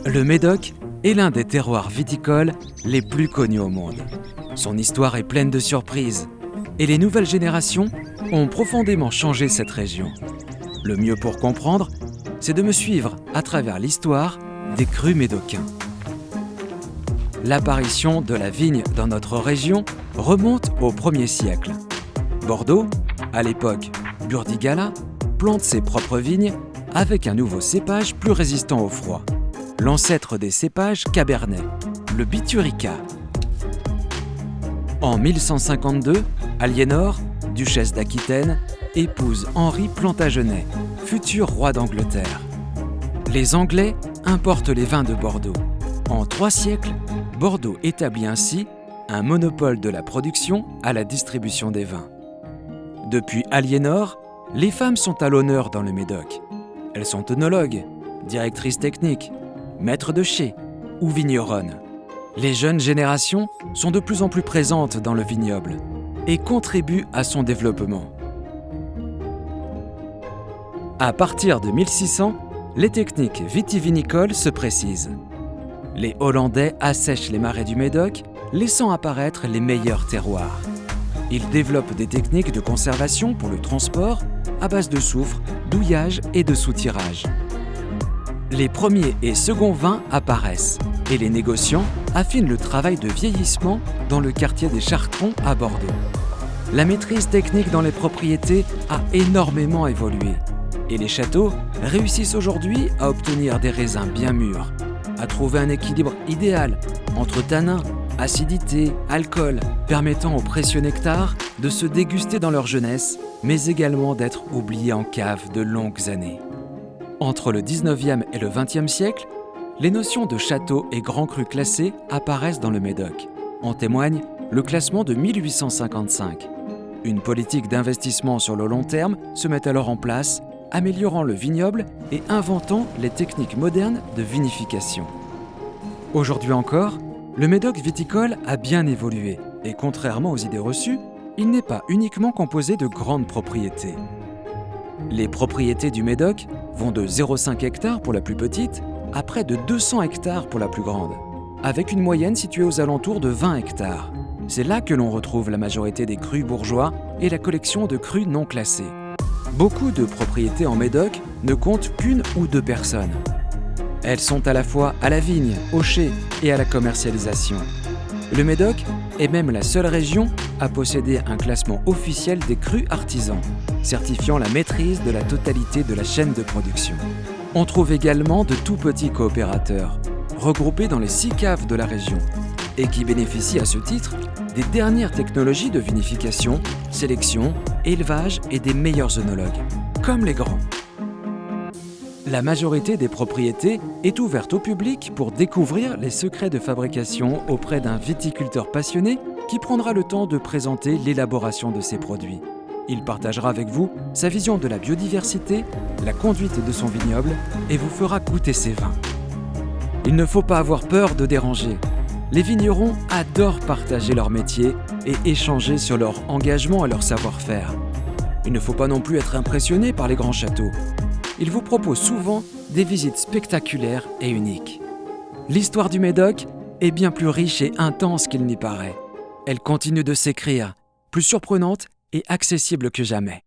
Le Médoc est l'un des terroirs viticoles les plus connus au monde. Son histoire est pleine de surprises et les nouvelles générations ont profondément changé cette région. Le mieux pour comprendre, c'est de me suivre à travers l'histoire des crus médocains. L'apparition de la vigne dans notre région remonte au 1er siècle. Bordeaux, à l'époque Burdigala, plante ses propres vignes avec un nouveau cépage plus résistant au froid. L'ancêtre des cépages cabernet, le Biturica. En 1152, Aliénor, duchesse d'Aquitaine, épouse Henri Plantagenet, futur roi d'Angleterre. Les Anglais importent les vins de Bordeaux. En 3 siècles, Bordeaux établit ainsi un monopole de la production à la distribution des vins. Depuis Aliénor, les femmes sont à l'honneur dans le Médoc. Elles sont œnologues, directrices techniques, maîtres de chai ou vigneronnes. Les jeunes générations sont de plus en plus présentes dans le vignoble et contribuent à son développement. À partir de 1600, les techniques vitivinicoles se précisent. Les Hollandais assèchent les marais du Médoc, laissant apparaître les meilleurs terroirs. Ils développent des techniques de conservation pour le transport à base de soufre, douillage et de soutirage. Les premiers et seconds vins apparaissent et les négociants affinent le travail de vieillissement dans le quartier des Chartrons à Bordeaux. La maîtrise technique dans les propriétés a énormément évolué et les châteaux réussissent aujourd'hui à obtenir des raisins bien mûrs, à trouver un équilibre idéal entre tanins, acidité, alcool, permettant aux précieux nectars de se déguster dans leur jeunesse, mais également d'être oubliés en cave de longues années. Entre le 19e et le 20e siècle, les notions de château et grands crus classés apparaissent dans le Médoc. En témoigne le classement de 1855. Une politique d'investissement sur le long terme se met alors en place, améliorant le vignoble et inventant les techniques modernes de vinification. Aujourd'hui encore, le Médoc viticole a bien évolué et contrairement aux idées reçues, il n'est pas uniquement composé de grandes propriétés. Les propriétés du Médoc vont de 0,5 hectares pour la plus petite à près de 200 hectares pour la plus grande, avec une moyenne située aux alentours de 20 hectares. C'est là que l'on retrouve la majorité des crus bourgeois et la collection de crus non classés. Beaucoup de propriétés en Médoc ne comptent qu'une ou 2 personnes. Elles sont à la fois à la vigne, au chai et à la commercialisation. Le Médoc est même la seule région à posséder un classement officiel des crus artisans, certifiant la maîtrise de la totalité de la chaîne de production. On trouve également de tout petits coopérateurs, regroupés dans les 6 caves de la région, et qui bénéficient à ce titre des dernières technologies de vinification, sélection, élevage et des meilleurs œnologues, comme les grands. La majorité des propriétés est ouverte au public pour découvrir les secrets de fabrication auprès d'un viticulteur passionné qui prendra le temps de présenter l'élaboration de ses produits. Il partagera avec vous sa vision de la biodiversité, la conduite de son vignoble et vous fera goûter ses vins. Il ne faut pas avoir peur de déranger. Les vignerons adorent partager leur métier et échanger sur leur engagement et leur savoir-faire. Il ne faut pas non plus être impressionné par les grands châteaux. Ils vous proposent souvent des visites spectaculaires et uniques. L'histoire du Médoc est bien plus riche et intense qu'il n'y paraît. Elle continue de s'écrire, plus surprenante et accessible que jamais.